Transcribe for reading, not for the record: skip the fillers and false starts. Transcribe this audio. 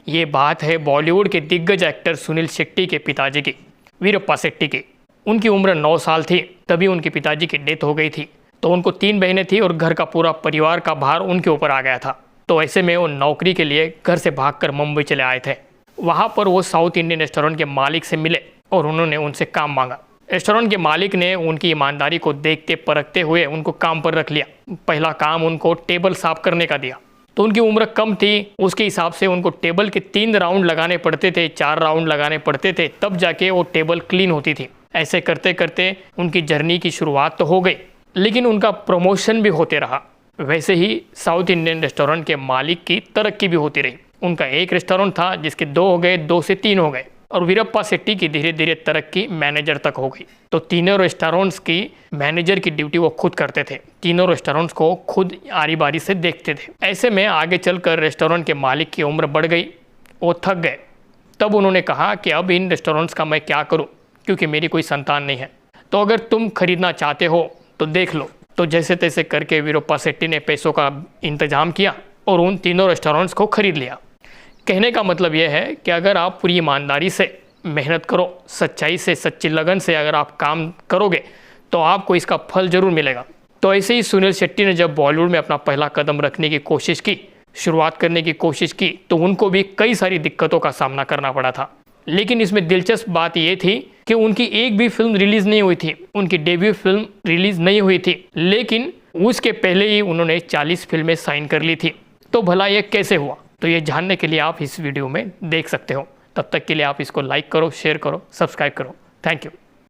ये बात है बॉलीवुड के दिग्गज एक्टर सुनील शेट्टी के पिताजी की, वीरप्पा शेट्टी की। उनकी उम्र 9 साल थी तभी उनके पिताजी की डेथ हो गई थी। तो उनको 3 बहनें थी और घर का पूरा परिवार का भार उनके ऊपर आ गया था। तो ऐसे में वो नौकरी के लिए घर से भागकर मुंबई चले आए थे। वहाँ पर वो साउथ इंडियन रेस्टोरेंट के मालिक से मिले और उन्होंने उनसे काम मांगा। रेस्टोरेंट के मालिक ने उनकी ईमानदारी को देखते परखते हुए उनको काम पर रख लिया। पहला काम उनको टेबल साफ करने का दिया। तो उनकी उम्र कम थी, उसके हिसाब से उनको टेबल के 3 राउंड लगाने पड़ते थे, 4 राउंड लगाने पड़ते थे, तब जाके वो टेबल क्लीन होती थी। ऐसे करते करते उनकी जर्नी की शुरुआत तो हो गई, लेकिन उनका प्रमोशन भी होते रहा। वैसे ही साउथ इंडियन रेस्टोरेंट के मालिक की तरक्की भी होती रही। उनका एक रेस्टोरेंट था जिसके 2 हो गए, 2 से 3 हो गए, और वीरप्पा शेट्टी की धीरे धीरे तरक्की मैनेजर तक हो गई। तो तीनों रेस्टोरेंट्स की मैनेजर की ड्यूटी वो खुद करते थे। तीनों रेस्टोरेंट्स को खुद आरी बारी से देखते थे। ऐसे में आगे चलकर रेस्टोरेंट के मालिक की उम्र बढ़ गई, वो थक गए। तब उन्होंने कहा कि अब इन रेस्टोरेंट्स का मैं क्या करूं, क्योंकि मेरी कोई संतान नहीं है। तो अगर तुम खरीदना चाहते हो तो देख लो। तो जैसे तैसे करके वीरप्पा शेट्टी ने पैसों का इंतजाम किया और उन तीनों रेस्टोरेंट्स को खरीद लिया। कहने का मतलब यह है कि अगर आप पूरी ईमानदारी से मेहनत करो, सच्चाई से, सच्ची लगन से अगर आप काम करोगे तो आपको इसका फल ज़रूर मिलेगा। तो ऐसे ही सुनील शेट्टी ने जब बॉलीवुड में अपना पहला कदम रखने की कोशिश की, शुरुआत करने की कोशिश की, तो उनको भी कई सारी दिक्कतों का सामना करना पड़ा था। लेकिन इसमें दिलचस्प बात ये थी कि उनकी एक भी फिल्म रिलीज़ नहीं हुई थी। उनकी डेब्यू फिल्म रिलीज़ नहीं हुई थी, लेकिन उसके पहले ही उन्होंने 40 फिल्में साइन कर ली थी। तो भला ये कैसे हुआ? तो ये जानने के लिए आप इस वीडियो में देख सकते हो। तब तक के लिए आप इसको लाइक करो, शेयर करो, सब्सक्राइब करो। Thank you.